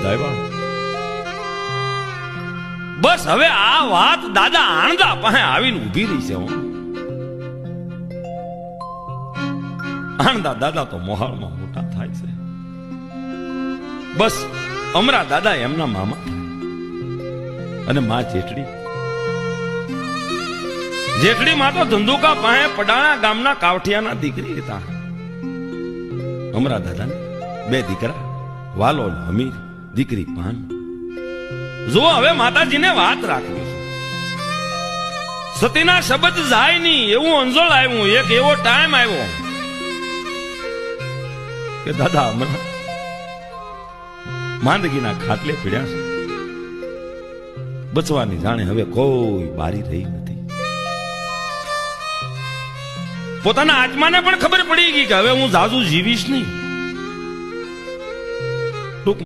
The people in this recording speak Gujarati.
વિધાવ્યા. બસ હવે આ વાત દાદા આણંદા પાસે આવીને ઊભી રહી છે. આણંદા દાદા તો મોહાળમાં મોટા થાય છે. બસ અમરા દાદા એમના મામા અને માં જેઠડી માં તો ધંધુકા પાસે પડાણા ગામના કાવઠિયાના દીકરી હતા. અમરા દાદાને 2 દીકરા, વાલો હમીર, દીકરી પાન. જો હવે માતાજીને વાત રાખવી છે. સતીના શબ્દ જાય નહીં એવું અંજોળ આવ્યું. એક એવો ટાઈમ આવ્યો કે દાદા અમરા માંદગીના ખાટલે પીડ્યા છે. બચવાની જાણે હવે કોઈ બારી રહી નથી. પોતાના આત્માને પણ ખબર પડી ગઈ કે હવે હું જાજુ જીવીશ નહીં.